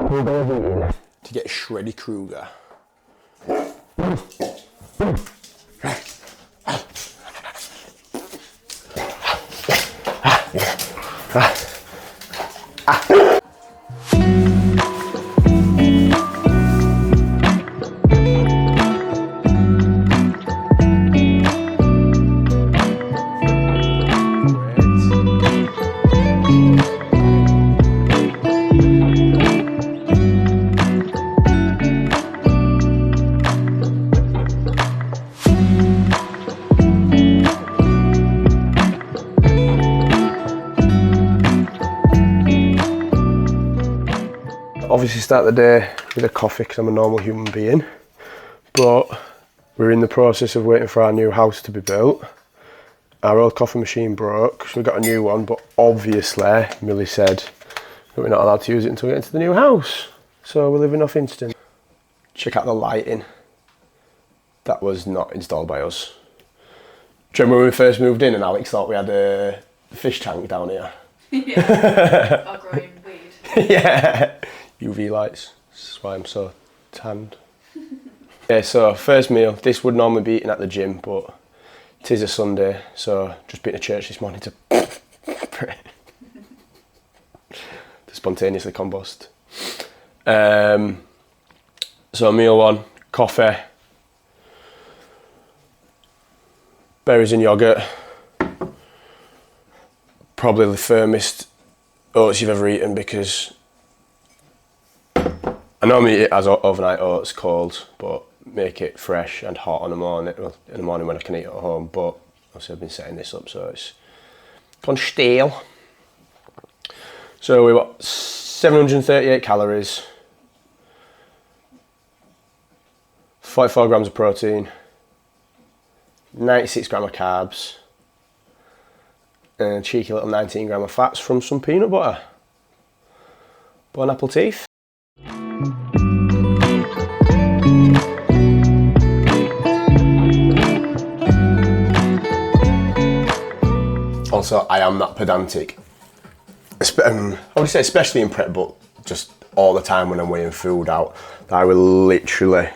to get Shreddy Krueger. Obviously start the day with a coffee because I'm a normal human being, but we're in the process of waiting for our new house to be built. Our old coffee machine broke, so we got a new one, but obviously Millie said that we're not allowed to use it until we get into the new house. So we're living off instant. Check out the lighting. That was not installed by us. Do you remember when we first moved in and Alex thought we had a fish tank down here? Yeah, our growing weed. Yeah. UV lights, that's why I'm so tanned. Yeah, so first meal, this would normally be eaten at the gym, but it is a Sunday, so just been to church this morning to pray. To spontaneously combust. So meal one, coffee, berries and yogurt. Probably the firmest oats you've ever eaten because I normally eat it as overnight oats cold, but make it fresh and hot in the morning. Well, in the morning when I can eat it at home, but obviously I've been setting this up so it's gone stale. So we've got 738 calories, 44 grams of protein, 96 grams of carbs, and a cheeky little 19 grams of fats from some peanut butter. Bon appetit. Also, I am that pedantic. I would say especially in prep, but just all the time when I'm weighing food out, I will literally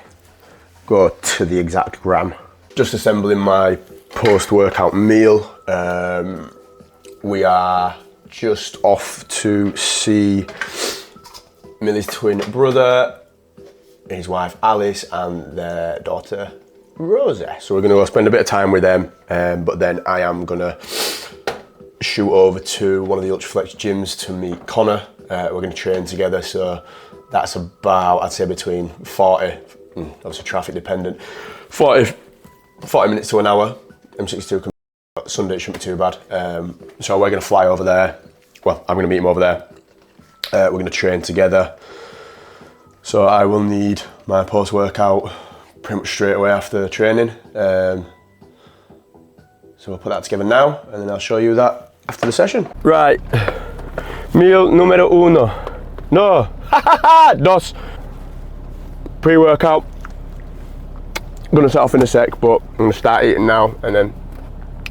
go to the exact gram. Just assembling my post-workout meal. We are just off to see Millie's twin brother, his wife Alice, and their daughter Rosie. So we're going to go spend a bit of time with them, but then I am going to shoot over to one of the Ultraflex gyms to meet Connor. We're going to train together, so that's about, I'd say, between 40, obviously traffic dependent, 40 minutes to an hour. M62 Sunday, it shouldn't be too bad. So we're going to fly over there. Well, I'm going to meet him over there. We're going to train together. So I will need my post-workout pretty much straight away after training. So we'll put that together now, and then I'll show you that after the session. Right, meal numero uno. No, dos. Pre-workout. I'm gonna set off in a sec, but I'm gonna start eating now, and then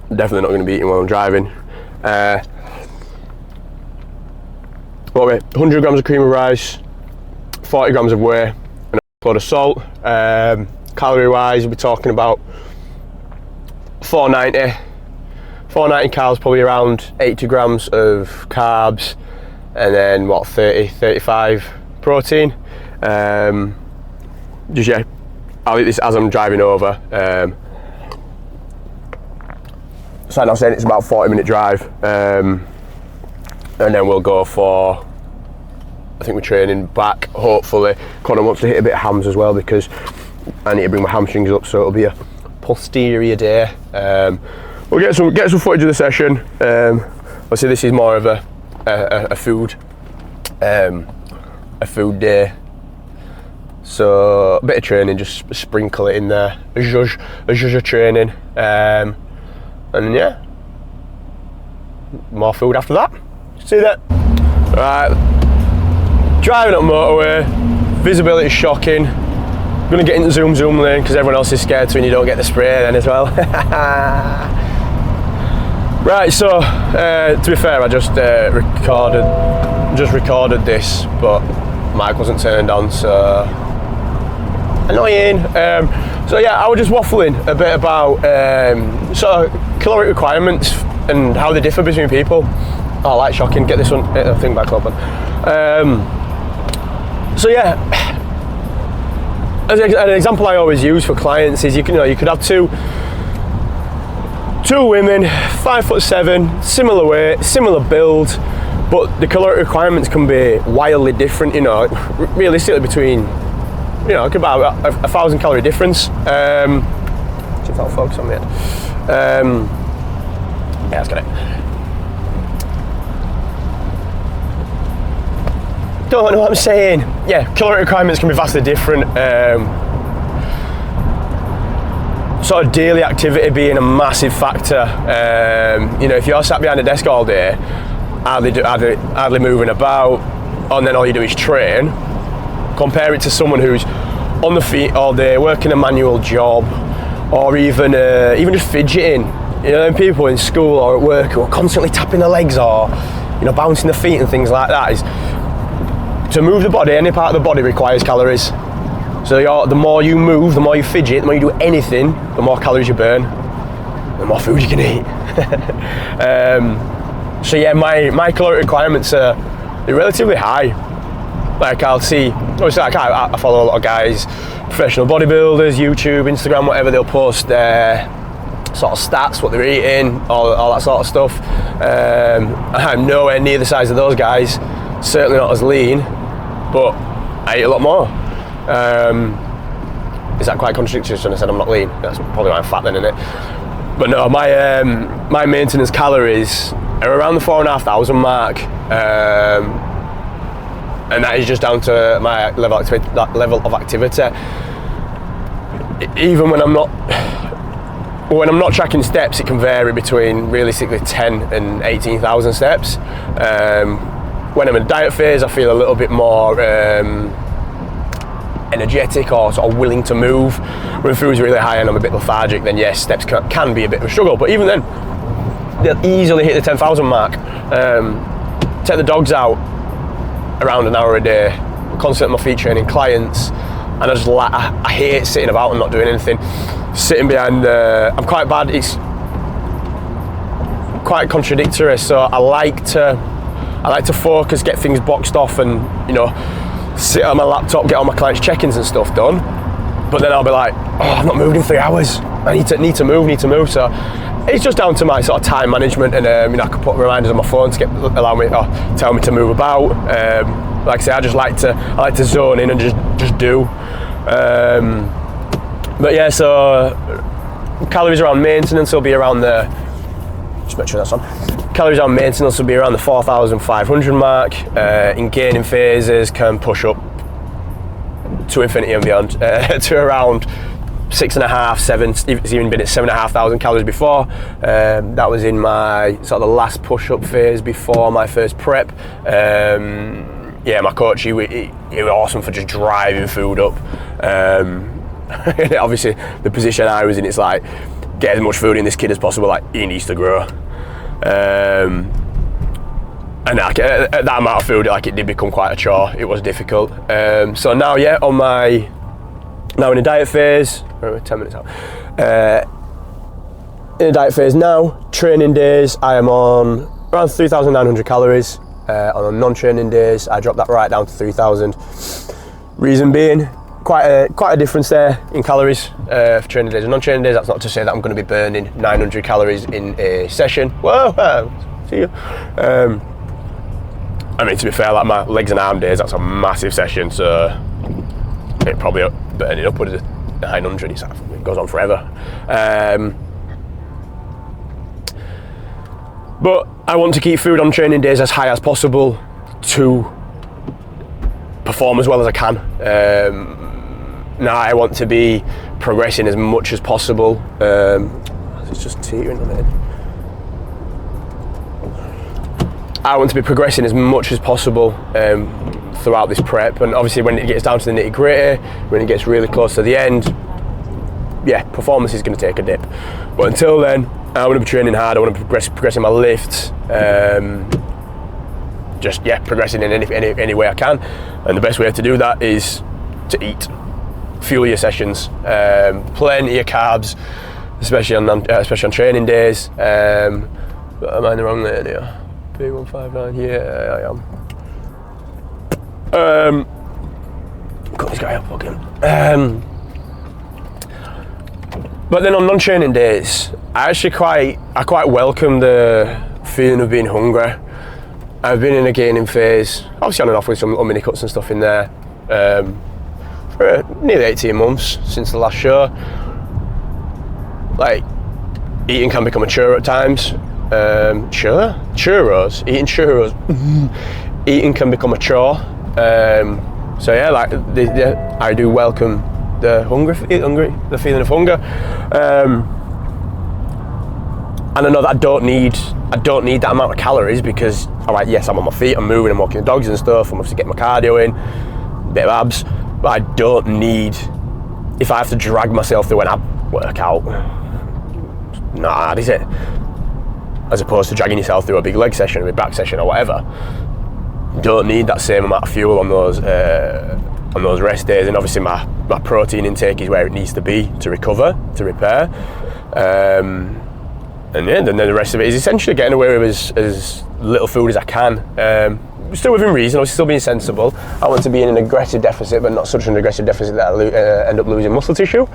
definitely not gonna be eating while I'm driving. What were 100 grams of cream of rice, 40 grams of whey, and a load of salt. Calorie-wise, we'll be talking about 490 calories, probably around 80 grams of carbs, and then what, 35 protein. Just yeah, I'll eat this as I'm driving over. So I'm saying it's about a 40-minute drive, and then we'll go for, I think we're training back, hopefully. Connor wants to hit a bit of hams as well because I need to bring my hamstrings up, so it'll be a posterior day. We'll get some footage of the session. Obviously this is more of a food day. So a bit of training, just sprinkle it in there. A zhuzh of training. And yeah, more food after that. See that? Right, driving up motorway, visibility is shocking. Gonna get into zoom lane because everyone else is scared to, and you don't get the spray then as well. Right, so to be fair, I just recorded this, but mic wasn't turned on, so annoying. So yeah, I was just waffling a bit about sort of caloric requirements and how they differ between people. Oh, like shocking. Get this one thing back open. So yeah, as an example I always use for clients is you could have two women, 5'7", similar weight, similar build, but the caloric requirements can be wildly different. Realistically between, it could be about a 1,000 calorie difference. See if that'll focus on me. Yeah, that's got it. Don't know what I'm saying. Yeah, caloric requirements can be vastly different. Sort of daily activity being a massive factor. If you're sat behind a desk all day, hardly moving about, and then all you do is train, compare it to someone who's on the feet all day, working a manual job, or even just fidgeting. People in school or at work who are constantly tapping their legs or bouncing their feet and things like that. To move the body, any part of the body requires calories. So the more you move, the more you fidget, the more you do anything, the more calories you burn, the more food you can eat. So yeah, my caloric requirements are relatively high. Like I'll see, obviously I follow a lot of guys, professional bodybuilders, YouTube, Instagram, whatever, they'll post their sort of stats, what they're eating, all that sort of stuff. I'm nowhere near the size of those guys, certainly not as lean, but I eat a lot more. Is that quite contradictory when I said I'm not lean? That's probably why I'm fat then, isn't it? But no, my maintenance calories are around the 4,500 mark, and that is just down to my level of activity. Even when I'm not tracking steps, it can vary between realistically 10 and 18,000 steps. When I'm in a diet phase, I feel a little bit more energetic or sort of willing to move. When food's really high and I'm a bit lethargic, then yes, steps can be a bit of a struggle. But even then, they'll easily hit the 10,000 mark. Take the dogs out around an hour a day, constantly on my feet training clients, and I hate sitting about and not doing anything. Sitting behind, I'm quite bad. It's quite contradictory. So I like to focus, get things boxed off, and sit on my laptop, get all my clients' check-ins and stuff done. But then I'll be like, I've not moved in 3 hours. I need to move. So it's just down to my sort of time management, and I can put reminders on my phone to tell me to move about. Like I say, I like to zone in and just do. But yeah, so calories around maintenance will be around just make sure that's on. Calories on maintenance will be around the 4,500 mark. In gaining phases can push up to infinity and beyond, to around 6.5, 7. It's even been at 7,500 calories before. That was in my sort of the last push-up phase before my first prep. Yeah, my coach, he was awesome for just driving food up. Obviously, the position I was in, it's like, get as much food in this kid as possible, like, he needs to grow. And like, at that amount of food, like, it did become quite a chore. It was difficult. So now, yeah, now in a diet phase, we're 10 minutes out. In a diet phase now, training days, I am on around 3,900 calories. On non-training days, I drop that right down to 3,000. Reason being, quite a difference there in calories for training days and non-training days. That's not to say that I'm going to be burning 900 calories in a session. Whoa, see you. I mean, to be fair, like my legs and arm days, that's a massive session, so it probably burning upwards of 900. It goes on forever. But I want to keep food on training days as high as possible to perform as well as I can. Now I want to be progressing as much as possible. It's just teetering on it. I want to be progressing as much as possible throughout this prep, and obviously when it gets down to the nitty gritty, when it gets really close to the end, yeah, performance is going to take a dip. But until then, I want to be training hard. I want to be progressing my lifts, just progressing in any way I can. And the best way to do that is to eat. Fuel your sessions, plenty of carbs, especially on training days. Am I in the wrong area? P159, yeah, I am. Cut this guy up again. But then on non-training days, I quite welcome the feeling of being hungry. I've been in a gaining phase, obviously on and off with some little mini cuts and stuff in there, for nearly 18 months since the last show. Like, eating can become a chore at times. Churros, eating churros. Eating can become a chore. So yeah, like I do welcome the the feeling of hunger. And I know that I don't need that amount of calories because, alright, yes, I'm on my feet, I'm moving, I'm walking the dogs and stuff, I'm obviously getting my cardio in, a bit of abs, but I don't need, if I have to drag myself through an ab workout, not hard, is it? As opposed to dragging yourself through a big leg session, a big back session or whatever. Don't need that same amount of fuel on those rest days, and obviously my protein intake is where it needs to be to recover, to repair. And yeah, then the rest of it is essentially getting away with as little food as I can. Still within reason, obviously still being sensible. I want to be in an aggressive deficit, but not such an aggressive deficit that I end up losing muscle tissue.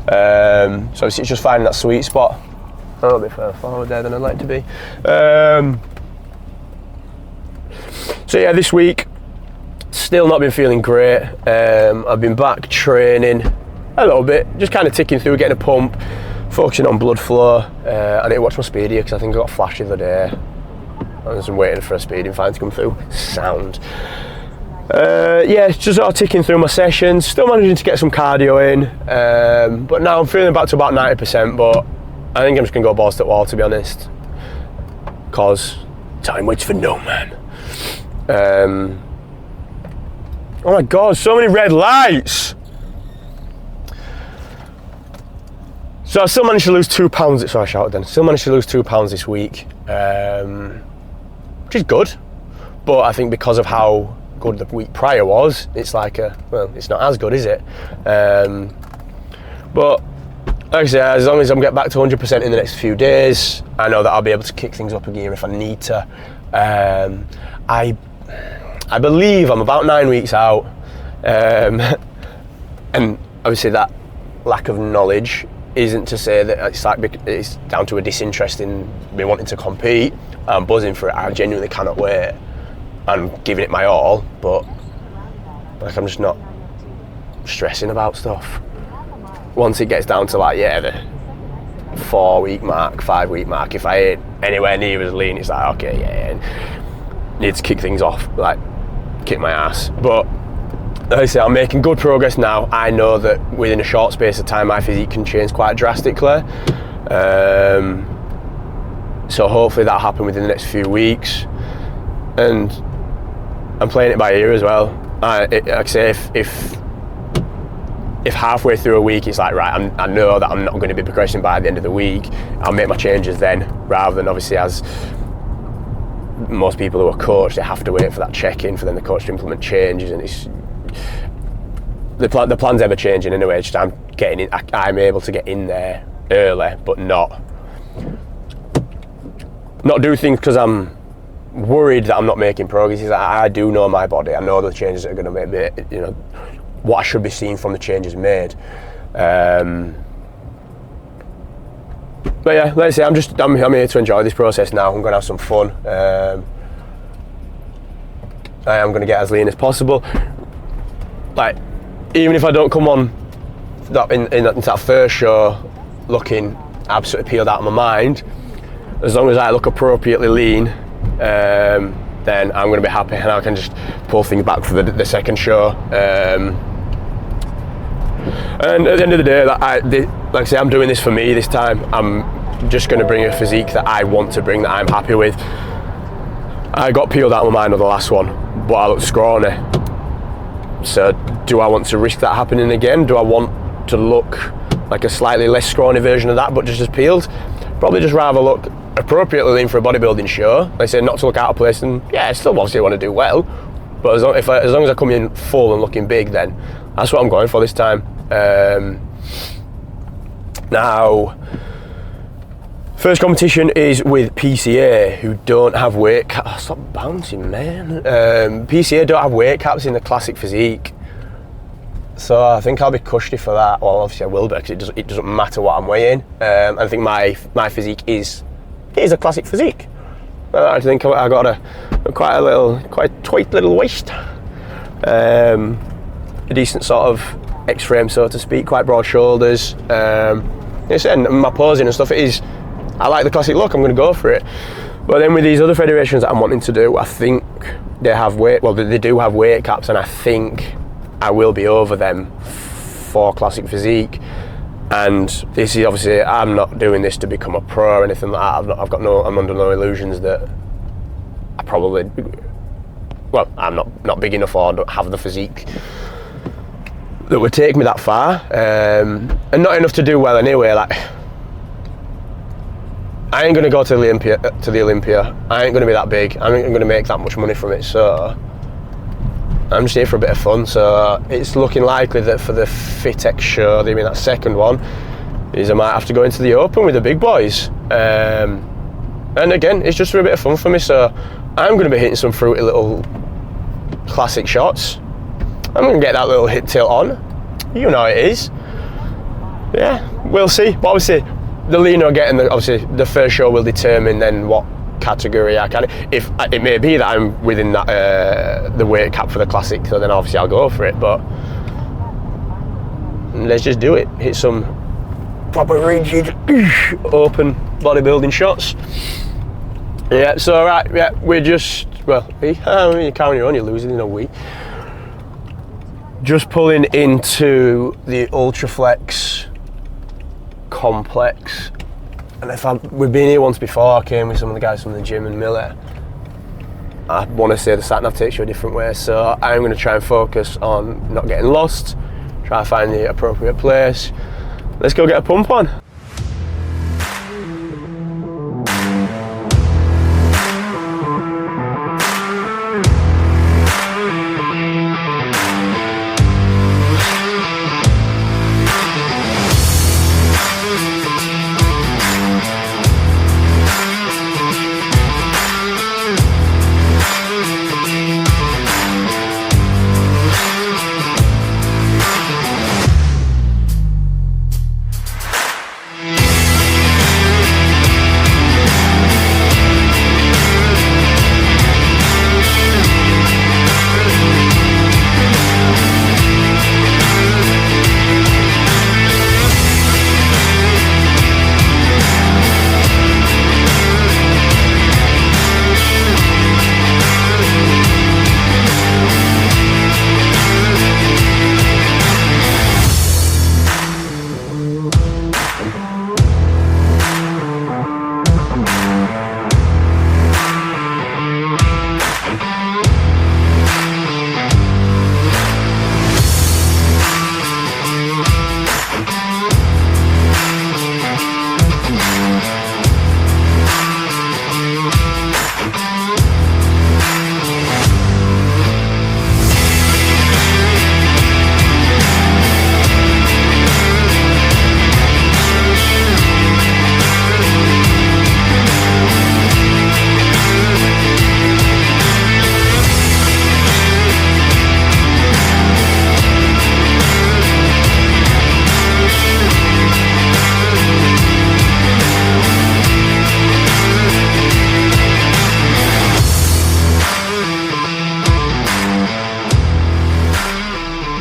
So it's just finding that sweet spot. I'm a little bit further forward there than I'd like to be. So yeah, this week, still not been feeling great. I've been back training a little bit, just kind of ticking through, getting a pump, focusing on blood flow. I need to watch my speedy because I think I got a flash the other day. I was waiting for a speeding fine to come through. Sound. Yeah, just sort of ticking through my sessions, still managing to get some cardio in. But now I'm feeling back to about 90%, but I think I'm just going to go balls to the wall, to be honest. Because time waits for no man. Oh my God, so many red lights! So I still managed to lose 2 pounds, so I shouted then. Still managed to lose 2 pounds this week, which is good. But I think because of how good the week prior was, it's like it's not as good, is it? But like I say, as long as I get back to 100% in the next few days, I know that I'll be able to kick things up a gear if I need to. I believe I'm about 9 weeks out, and obviously that lack of knowledge isn't to say that it's down to a disinterest in me wanting to compete. I'm buzzing for it. I genuinely cannot wait. I'm giving it my all, but like I'm just not stressing about stuff. Once it gets down to the 4 week mark, 5 week mark, if I ain't anywhere near as lean, it's like, okay, yeah, need to kick things off, like kick my ass. But like I say, I'm making good progress now. I know that within a short space of time my physique can change quite drastically. So hopefully that'll happen within the next few weeks. And I'm playing it by ear as well. Like I say, if halfway through a week it's like, right, I know that I'm not going to be progressing by the end of the week, I'll make my changes then, rather than obviously as most people who are coached, they have to wait for that check-in for then the coach to implement changes, and it's the plan's ever changing anyway. It's just I'm able to get in there early, but not do things because I'm worried that I'm not making progress. I do know my body. I know the changes that are going to make me, what I should be seeing from the changes made. But yeah, like I say, I'm here to enjoy this process now. I'm going to have some fun. I am going to get as lean as possible. Like, even if I don't come on into that first show looking absolutely peeled out of my mind, as long as I look appropriately lean, then I'm going to be happy, and I can just pull things back for the second show. And at the end of the day, like I say, I'm doing this for me this time. I'm just going to bring a physique that I want to bring, that I'm happy with. I got peeled out of my mind on the last one, but I looked scrawny. So do I want to risk that happening again? Do I want to look like a slightly less scrawny version of that, but just as peeled? Probably just rather look appropriately lean for a bodybuilding show. They say not to look out of place, and yeah, I still obviously want to do well. But as long as I come in full and looking big, then that's what I'm going for this time. Now, first competition is with PCA, who don't have weight caps. Oh, stop bouncing, man. PCA don't have weight caps in the classic physique. So I think I'll be cushy for that. Well, obviously I will be, because it doesn't matter what I'm weighing. I think my physique is a classic physique. I think I got a quite tight little waist. A decent sort of X-frame, so to speak, quite broad shoulders. And my posing and stuff, I like the classic look, I'm going to go for it. But then with these other federations that I'm wanting to do, I think they do have weight caps, and I think I will be over them for classic physique. And this is obviously, I'm not doing this to become a pro or anything like that. I'm under no illusions that I'm not big enough or don't have the physique that would take me that far, and not enough to do well anyway. Like, I ain't gonna go to the Olympia. I ain't gonna be that big. I ain't gonna make that much money from it. So I'm just here for a bit of fun. So it's looking likely that for the FitX show, that second one, is I might have to go into the open with the big boys. And again, it's just for a bit of fun for me. So I'm gonna be hitting some fruity little classic shots. I'm going to get that little hip tilt on. You know it is. Yeah, we'll see. But obviously, the leaner I get, obviously the first show will determine then what category I can. If it may be that I'm within that the weight cap for the classic, so then obviously I'll go for it. But let's just do it. Hit some proper rigid, open bodybuilding shots. Yeah. So right. Yeah, we're just you count your own. You're losing. No, we. Just pulling into the Ultraflex complex, and we've been here once before. I came with some of the guys from the gym in Miller. I want to say the sat nav takes you a different way, so I'm going to try and focus on not getting lost, try to find the appropriate place. Let's go get a pump on.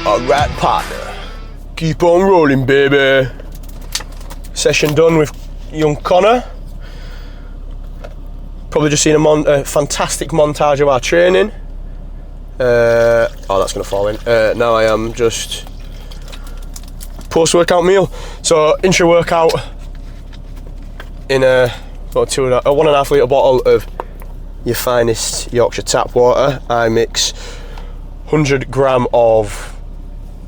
Alright, partner, keep on rolling, baby. Session done with young Connor. Probably just seen a fantastic montage of our training. Oh, that's going to fall in. Now I am just post-workout meal. So intra workout in a 1.5 litre bottle of your finest Yorkshire tap water. I mix 100 gram of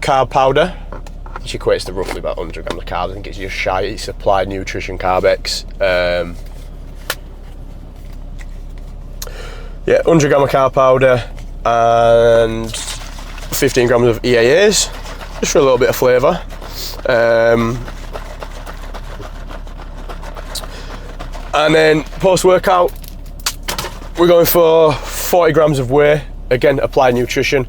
carb powder, which equates to roughly about 100 grams of carbs. I think it's just shy. It's applied nutrition Carbex. Yeah, 100 gram of cow powder and 15 grams of EAAs, just for a little bit of flavour. And then post-workout, we're going for 40 grams of whey. Again, applied nutrition.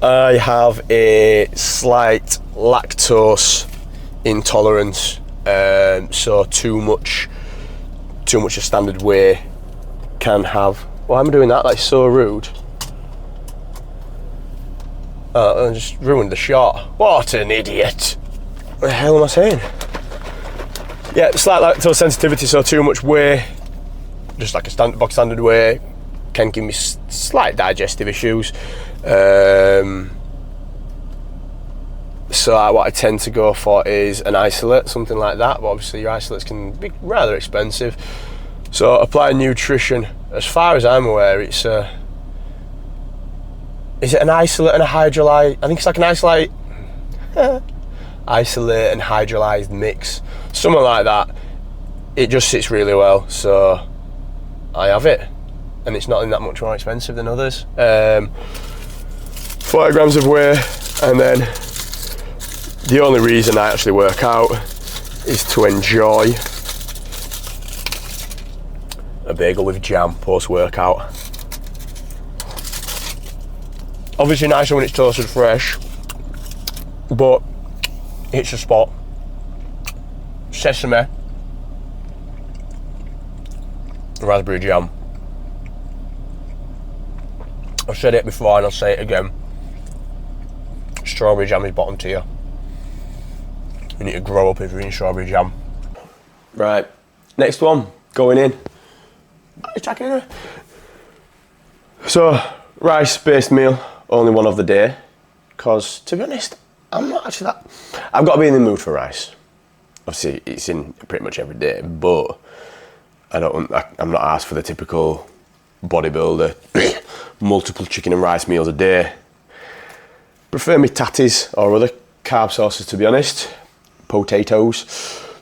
I have a slight lactose intolerance, so too much of standard whey can have. Why am I doing that? That's so rude. I just ruined the shot. What an idiot! What the hell am I saying? Yeah, slight lactose sensitivity, so too much whey, just like a box standard whey, can give me slight digestive issues. So what I tend to go for is an isolate, something like that, but obviously your isolates can be rather expensive. So apply nutrition, as far as I'm aware, it's is it an isolate and a hydrolyzed? I think it's like an isolate and hydrolyzed mix, something like that. It just sits really well, so I have it, and it's not that much more expensive than others. 40 grams of whey, and then the only reason I actually work out is to enjoy a bagel with jam post-workout. Obviously nicer when it's toasted fresh, but it's a spot. Sesame, raspberry jam. I've said it before and I'll say it again. Strawberry jam is bottom tier. You need to grow up if you're eating strawberry jam. Right, next one, going in. So, rice-based meal, only one of the day. Because, to be honest, I'm not actually that... I've got to be in the mood for rice. Obviously, it's in pretty much every day, but I'm not asked for the typical bodybuilder, multiple chicken and rice meals a day. Prefer me tatties or other carb sources, to be honest. Potatoes.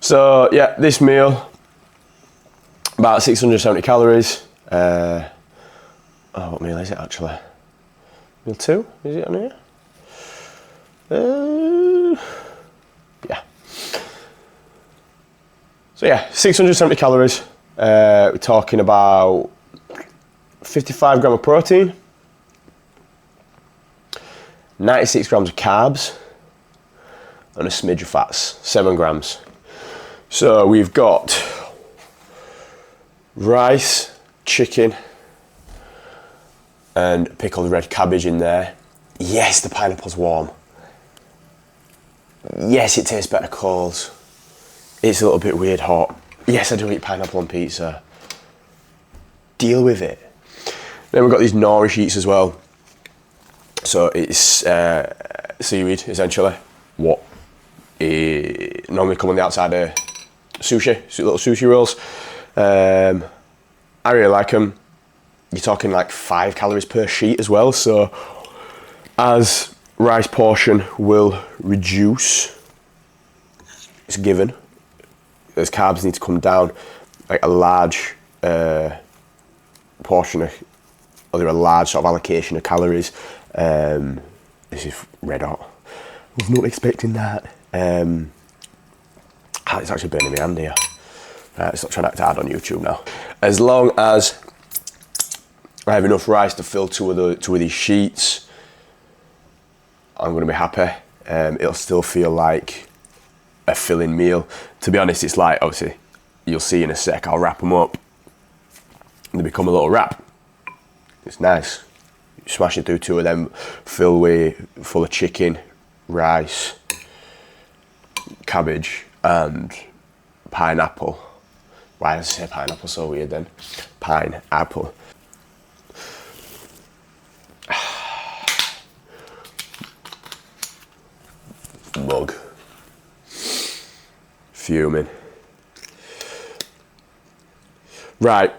So, yeah, this meal, about 670 calories. What meal is it actually? Meal 2? Is it on here? Yeah. So yeah, 670 calories. We're talking about 55 gram of protein, 96 grams of carbs, and a smidge of fats, 7 grams. So we've got rice, chicken, and pickled red cabbage in there. Yes, the pineapple's warm. Yes, it tastes better cold. It's a little bit weird hot. Yes, I do eat pineapple on pizza. Deal with it. Then we've got these nori sheets as well. So it's seaweed, essentially. What normally come on the outside of sushi, little sushi rolls. I really like them. You're talking like 5 calories per sheet as well. So as rice portion will reduce, it's given, as carbs need to come down, like a large portion of, or a large sort of allocation of calories. This is red hot. I was not expecting that. It's actually burning my hand here. Stop trying to act hard on YouTube now. As long as I have enough rice to fill two of these sheets, I'm going to be happy. It'll still feel like a filling meal. To be honest, it's like, obviously, you'll see in a sec, I'll wrap them up. They become a little wrap. It's nice. You smash it through 2 of them, full of chicken, rice, cabbage, and pineapple. Why does it say pineapple so weird then? Pineapple. Mug. Fuming. Right.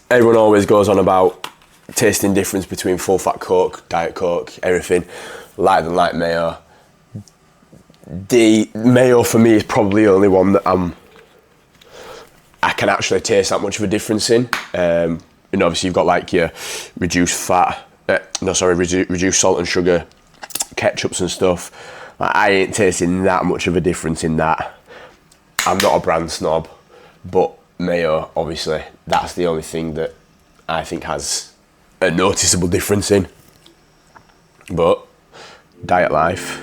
Everyone always goes on about tasting difference between full fat Coke, Diet Coke, everything. Lighter than light mayo. The mayo for me is probably the only one that I'm I can actually taste that much of a difference in. And obviously you've got like your reduced fat, reduced salt and sugar, ketchups and stuff. Like, I ain't tasting that much of a difference in that. I'm not a brand snob, but mayo, obviously, that's the only thing that I think has a noticeable difference in. But diet life.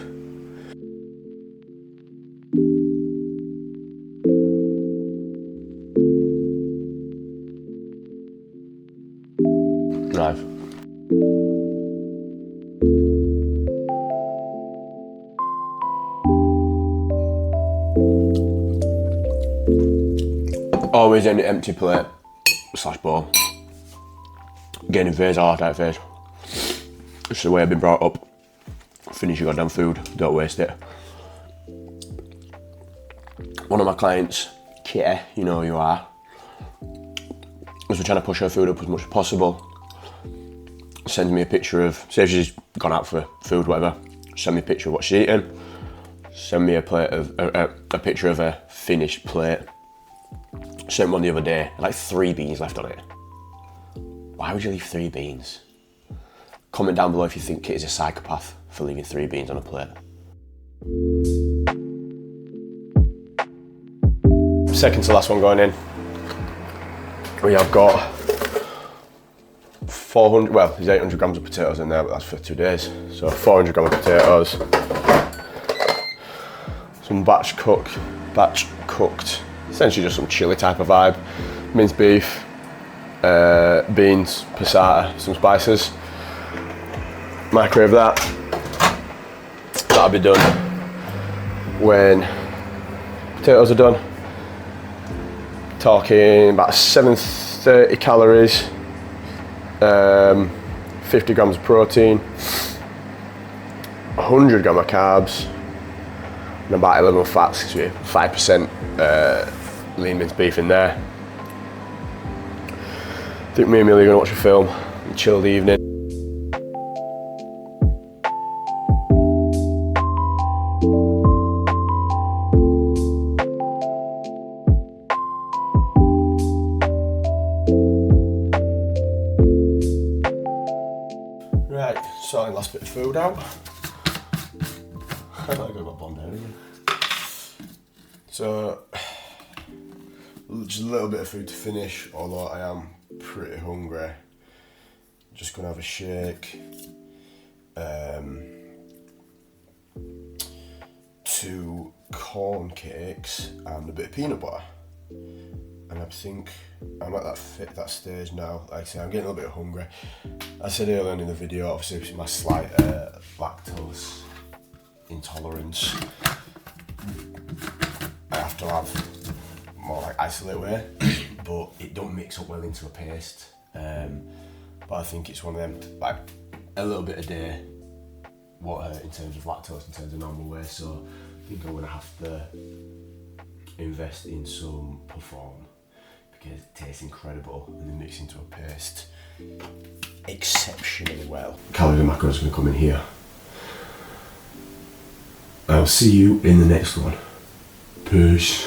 Right. Always an empty plate / bowl. Gaining phase, I like that phase. It's the way I've been brought up. Finish your goddamn food, don't waste it. One of my clients, Kitty, you know who you are, as we're trying to push her food up as much as possible, sends me a picture of, say if she's gone out for food, whatever, send me a picture of what she's eating, send me a picture of a finished plate. Sent one the other day, like 3 beans left on it. Why would you leave 3 beans? Comment down below if you think Kitty's a psychopath for leaving 3 beans on a plate. Second to last one going in. We have got 400, well, there's 800 grams of potatoes in there, but that's for 2 days. So 400 grams of potatoes. Some batch cooked, essentially just some chili type of vibe. Minced beef, beans, passata, some spices. Microwave that. That'll be done when potatoes are done. Talking about 730 calories, 50 grams of protein, 100 grams of carbs, and about 11 fats, 5% lean minced beef in there. I think me and Millie are gonna watch a film and chill the evening. Right, sorting last bit of food out. I might go got bombed anyway. So, just a little bit of food to finish, although I am pretty hungry. Just gonna have a shake. 2 corn cakes and a bit of peanut butter. And I think I'm at that stage now. Like I say, I'm getting a little bit hungry. I said earlier in the video, obviously with my slight lactose intolerance, I have to have more like isolate way, but it don't mix up well into a paste. But I think it's one of them, like a little bit a day, in terms of lactose, in terms of normal way. So I think I'm gonna have to invest in some Perform, because it tastes incredible and then mix into a paste exceptionally well. Calorie and macros gonna come in here. I'll see you in the next one. Peace.